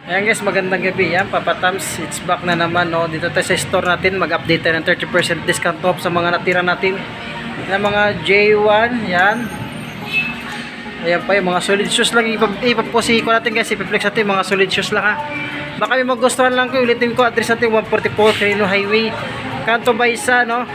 Ayan guys, magandang gabi yan. Papa Tams, it's back na naman, no? Dito tayo sa store natin, mag-update tayo ng 30% discount off sa mga natira natin na mga J1, yan. Ayan pa yung mga solid shoes lang. Ipaposi ko natin guys, ipiplex natin mga solid shoes lang ha. Baka may magustuhan lang ko, ulitin ko, address natin 144 Quirino Highway, Canto Baysa, no?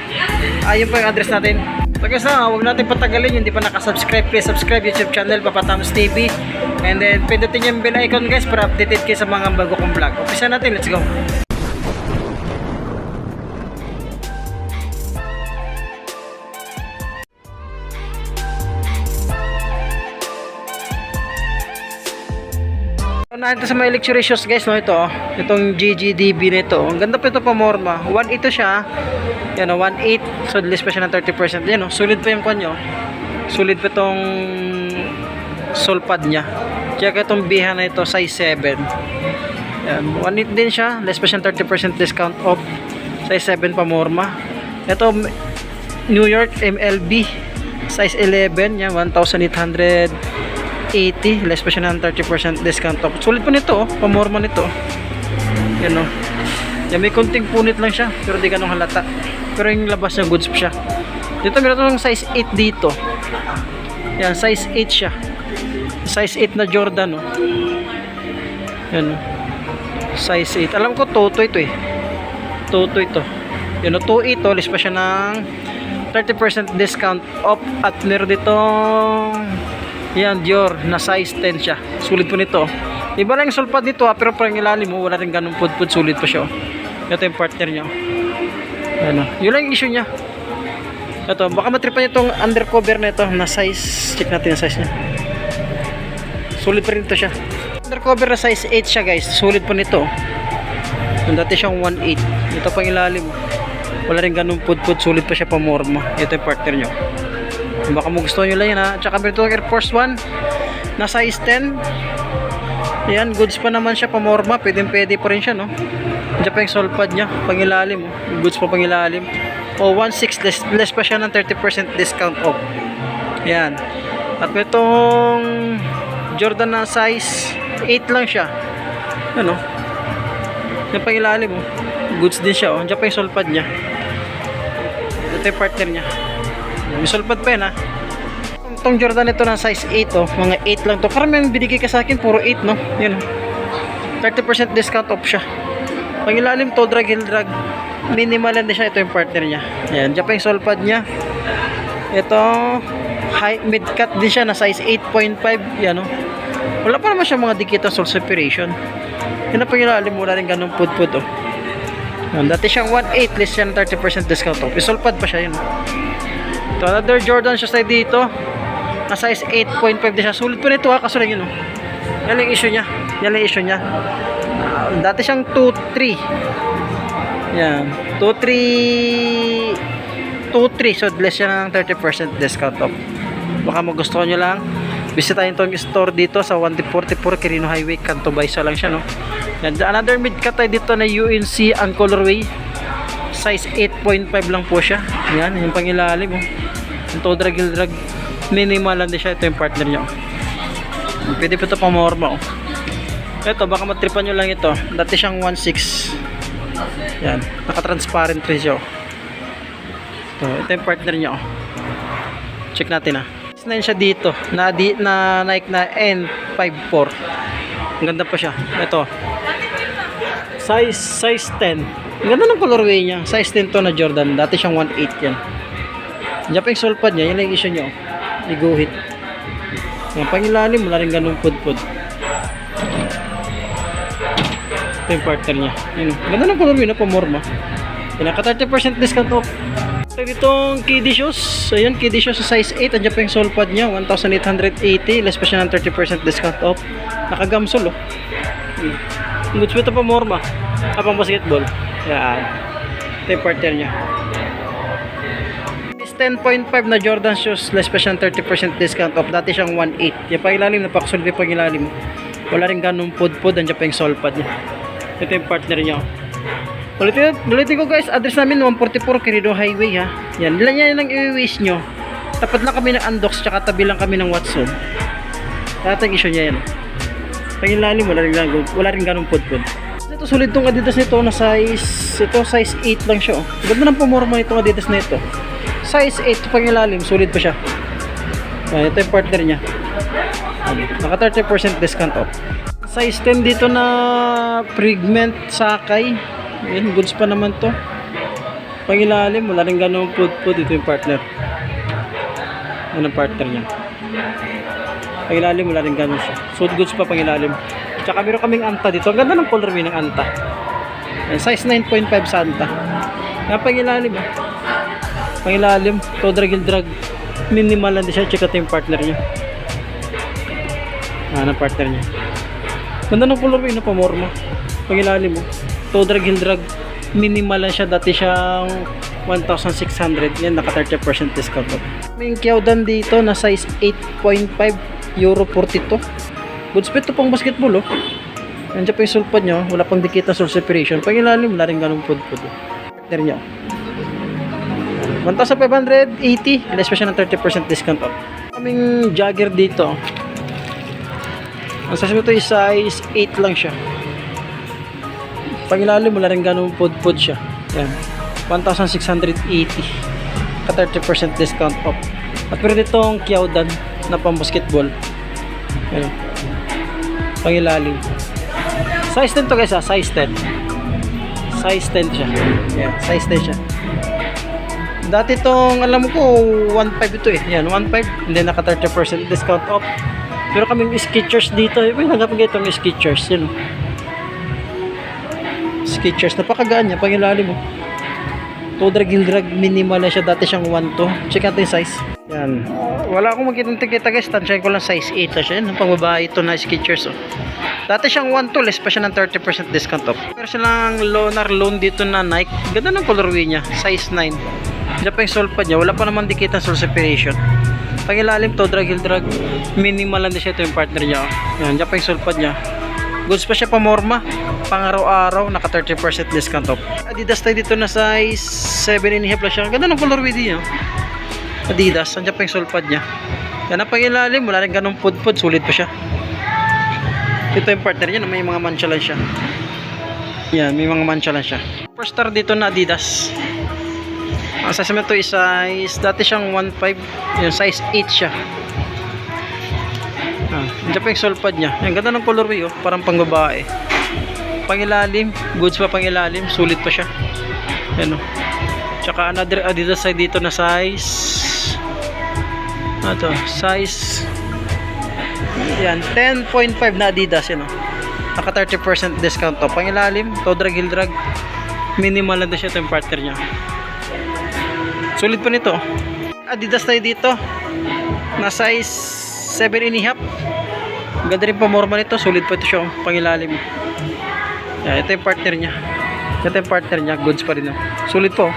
Ayun pa yung address natin. So guys, huwag natin patagalin, yung hindi pa nakasubscribe, please subscribe YouTube channel Papa Tams TV. And then pindutin yung bell icon guys para updated kayo sa mga bago kong vlog. Umpisa natin, let's go. Unahin ito sa mga luxury shoes guys, no? Ito, itong GGDB nito. Ang ganda pa ito pa morma. 1.8 ito siya. Yan o, 1.8. So less pa siya ng 30%. Yan o, sulit pa yung kanyo. Sulit pa itong sole pad niya. Kaya itong biha na ito, size 7. Yan, 1.8 din siya. Less pa siya ng 30% discount off. Size 7 pa morma. Ito, New York MLB. Size 11. Yan, 1,880. Less pa siya ng 30% discount off. Sulit pa nito, pamorma nito. Yan o. Yan, may konting punit lang siya, pero di ganun halata. Pero yung labas niya, goods pa siya. Dito meron itong size 8 dito. Yan, size 8 siya. Size 8 na Jordan, no. Yan, no. Size 8. Alam ko, Toto ito eh. Toto ito. Yan, no. 2.8 to, less pa siya ng 30% discount off. At meron ditong yan, Dior, na size 10 siya. Sulit po nito. Iba lang yung sulpad nito ha, pero parang ilalim mo, wala rin ganun pud-pud, sulit pa siya. Ito yung partner niya. Ano, yun lang yung issue niya. Ito, baka matripan niya itong undercover na ito na size. Check natin yung size niya. Sulit pa rin ito siya. Undercover na size 8 siya guys. Sulit pa nito. Yung dati siyang 1.8. Ito pang ilalim. Wala rin ganun pud-pud, sulit pa siya pa morma. Ito yung partner niya. Baka mo gusto nyo lang yan ha. Tsaka meron itong Air Force 1 na size 10. Yan, goods pa naman siya pamorma. Pwede pa rin siya, no? Diyan pa yung sole pad nya, pangilalim, oh. Goods pa pangilalim. O, 1.6 less pa siya ng 30% discount off. Yan. At itong Jordan na size 8 lang siya. Ano? Yan pangilalim, oh. Goods din siya, oh. Diyan pa yung sole pad nya. Ito yung partner nya. May sole pad pa yan, ha. Itong Jordan ito na size 8 oh, mga 8 lang to. Karamihan binigay ka sa akin puro 8 no. Yan oh. 30% discount off siya. Pang ilalim to, drag heel drag. Minimal din siya, ito yung partner niya. Yan, diyan pa yung sole pad niya. Ito high mid cut din siya na size 8.5 yan oh. Wala pa naman siya mga dikita sole separation. Yan na pang ilalim, wala rin ganung pud-pud oh. Yan, dati siyang 1.8 less siya ng 30% discount off. Yung sole pad pa siya yun. Ito, another Jordan siya dito. Na size 8.5 din siya. Sulit po nito ha, kaso lang yun oh. Yan yung issue niya. Yan yung issue niya. Dati siyang 2.3. Yan. 2.3. So less siya ng 30% discount off. Baka magustuhan nyo lang, bisitahin itong store dito sa 144 Quirino Highway, Canto Baysa lang siya no. Yan. Another mid cut tayo dito na UNC ang colorway. Size 8.5 lang po siya. Yan. Yung pangilalim oh. Yung toe drag heel drag. Minimal lang din siya. Ito yung partner nyo. Pwede pa ito pamorma oh. Ito baka matripan nyo lang ito. Dati siyang 1.6. Yan, naka-transparent rin siya oh. Ito yung partner nyo oh. Check natin ah. Size 9 siya dito na Nike na N54. Ang ganda pa siya. Ito size 10. Ang ganda ng colorway niya. Size 10 to na Jordan. Dati siyang 1.8 yan. Diyan pa yung sole pad niya. Yan lang yung issue nyo. Iguhit. Yung pangilalim, wala rin ganun pud-pud. Ito yung partner niya. Yun. Ganda ng colorway na pamorma. Naka 30% discount off. Ito ditong kiddie shoes. Ayan, kiddie shoes sa size 8. Andiyan pa yung sole pad niya. 1,880. Less pa siya ng 30% discount off. Naka-gamsol oh. Goods pa ito pamorma. Kapang basketball. Yan. Ito yung partner niya. 10.5 na Jordan shoes, less pa siyang 30% discount off. Dati siyang 1.8. Yung pangilalim, napakasulbi pangilalim. Wala rin ganong pud-pud. Andiyan pa yung sole pad niya. Ito yung partner niya. Ulitin ko guys, address namin 144 Quirino Highway ha. Yan, yan lang i-waste nyo. Tapat lang kami ng Andox, tsaka tabi lang kami ng Watson. Lahat ang issue niya yan. Pangilalim, wala rin ganong pudpud. Ito sulit tong Adidas nito na size 8 lang siya. Oh. Ganda ng pumorma nitong Adidas na ito. Size 8 pangilalim, sulit pa siya. Yan, ito yung partner niya. Naka 30% discount off. Size 10 dito na Pigment Sakay. Yan, goods pa naman to. Pangilalim, wala rin ganong pudpud. Ito yung partner. Yan ang partner niya. Pangilalim, wala rin ganun siya. Suit goods pa pangilalim. Tsaka meron kaming anta dito. Ang ganda ng colorway ng anta. Yan, size 9.5 sa anta. Yan, pangilalim. Pangilalim, to drag and drag. Minimal lang din siya. Check ito yung partner niya. Yan ang partner niya. Ganda ng colorway na pamorma. Pangilalim mo. To drag and drag. Minimal lang siya. Dati siyang 1,600. Yan, naka 30% discount. May Kyodan dito na size 8.5 euro 42. Good speed to pang basketball, oh. Nandiyan pa yung sulpad nyo. Wala pang dikit na sole separation. Pag ilalim, wala rin ganong pud-pud. Partner nyo. 1,580. Less pa siya ng 30% discount off. Kaming jogger dito. Ang size mo ito is size 8 lang siya. Pag ilalim, wala rin ganong pud-pud siya. Yan. 1,680. Ka 30% discount off. At pero ditong Kyodan na pang basketball. Ayan. Pangilalim. Size 10 to guys, ha? Size 10. Size 10 siya. Ayan, size 10 siya. Dati tong alam ko 1.5 ito eh. Ayan, 1.5. Hindi naka 30% discount off. Pero kaming Skechers dito. May nagapin kayo itong Skechers. Yun. Skechers. Napakagaan niya. Pangilalim mo. To drag and drag. Minimal na siya. Dati siyang 1.2. Check natin yung size. Yan. Wala akong magkita guys. Tansyahin ko lang size 8 na siya. Yan. Pang babae ito na Skechers. Oh. Dati siyang 1.2. Less pa siya ng 30% discount off. Pero silang loan dito na Nike. Ganda ng colorway niya. Size 9. Diyan pa yung sole pad niya. Wala pa naman dikit ng sole separation. Pangilalim to. Drag and drag. Minimal lang din siya. Ito yung partner niya. Oh. Yan. Diyan pa yung sole pad niya. Goods pa siya pamorma. Pang araw-araw. Naka 30% discount off. Adidas tayo dito na size 7.5 lang siya. Ganda ng colorway din. Oh. Adidas, andyan pa yung sole pad niya. Yan ang pangilalim, wala rin ganong pud-pud, sulit pa siya. Ito yung partner niya, may mga mancha lang siya. Yan, may mga mancha lang siya. Superstar dito na Adidas. Ang size mo ito is size, dati siyang 1.5, yung size 8 siya. Andyan pa yung sole pad niya. Yan, ganda ng colorway, oh, parang pang babae. Pangilalim, goods pa pangilalim, sulit pa siya. Yan, oh. Tsaka another Adidas side dito na size size yan 10.5 na Adidas yan, oh. Naka 30% discount to. Pangilalim, to drag heel drag. Minimal lang din siya. Ito yung partner niya. Sulit pa nito. Adidas tayo dito na size 7.5. Ganda rin pa morma nito. Sulit pa ito siya, oh. Pangilalim yan, ito yung partner niya. Ito yung partner niya. Goods pa rin, oh. Sulit po.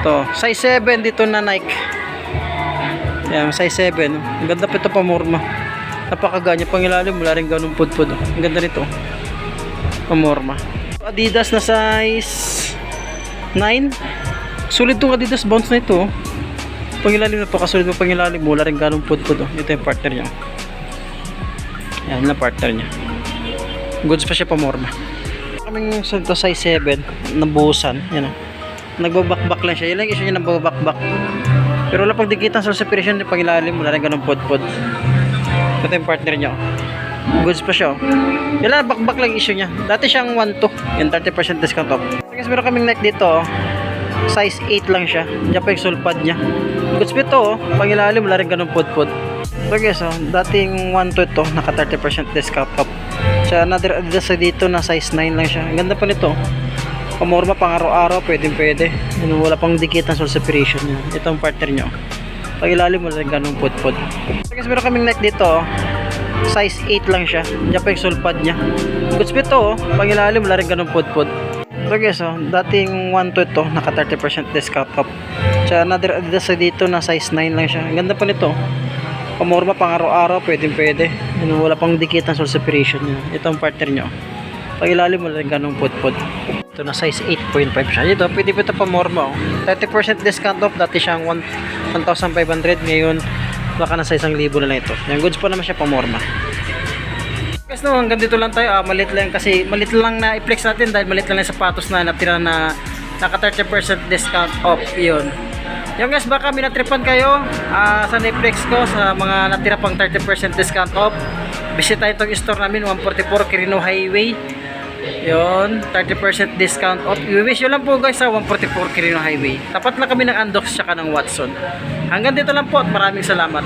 Ito, size 7 dito na Nike. Yan, size 7. Ang ganda pa ito pamorma. Napakaganya. Pangilalim, wala rin ganun pud-pud. Ang ganda nito. Pamorma. Adidas na size 9. Sulit itong Adidas bounce na ito. Pangilalim, napakasulit mo pangilalim. Wala rin ganun pud-pud. Ito yung partner niya. Yan na partner niya. Goods pa siya pamorma. Kaming ito size 7. Nabuhusan. Yan o. Nagbabakbak lang siya. Yan lang yung issue niya, nagbabakbak. Pero wala pag dikitan sa separation yung pangilalim, wala rin ganun pod-pod. Ito yung partner niya. Goods pa siya. Yan lang, bakbak lang issue niya. Dati siyang 1.2. Yung 30% discount off. Guys, meron kaming Nike dito. Size 8 lang siya. Diyan pa yung sole pad niya. Goods pa ito. Pangilalim, wala rin ganun pod-pod. So guys, dating 1.2 ito, naka 30% discount off. Sa another Adidas dito na size 9 lang siya. Ang ganda pa nito. Pamorma pang araw-araw, pwede. Wala pang dikit ng sole separation niya. Ito ang partner nyo. Pag ilalim mo lang ganun pud-pud. So guys, meron kaming Nike dito. Size 8 lang siya. Diyan pa yung sole pad niya. Goods pa ito. Pag ilalim, wala rin ganun pud-pud. So guys, dating 1 to ito, naka 30% discount off. Sa another Adidas dito na size 9 lang siya. Ang ganda pa nito. Pamorma pang araw-araw, pwede. Wala pang dikit ng sole separation niya. Ito ang partner nyo. Pag ilalim mo lang ganun pud-pud. Ito na size 8.5 siya. Ito, pwede pa ito pamorma. 30% discount off. Dati siyang 1,500. Ngayon, baka na sa 1,000 na ito. Yung goods pa naman siya pamorma. Guys, no, hanggang dito lang tayo. Malit lang kasi malit lang na i-flex natin dahil malit lang yung sapatos na natira na naka 30% discount off. Yun. Yung guys, baka minatripan kayo sa na-flex ko sa mga natira pang 30% discount off. Bisitahin itong store namin, 144 Quirino Highway. Yun, 30% discount off. I-wish nyo lang po guys sa 144 Quirino Highway. Tapat lang kami ng Andox tsaka ng Watson. Hanggang dito lang po at maraming salamat.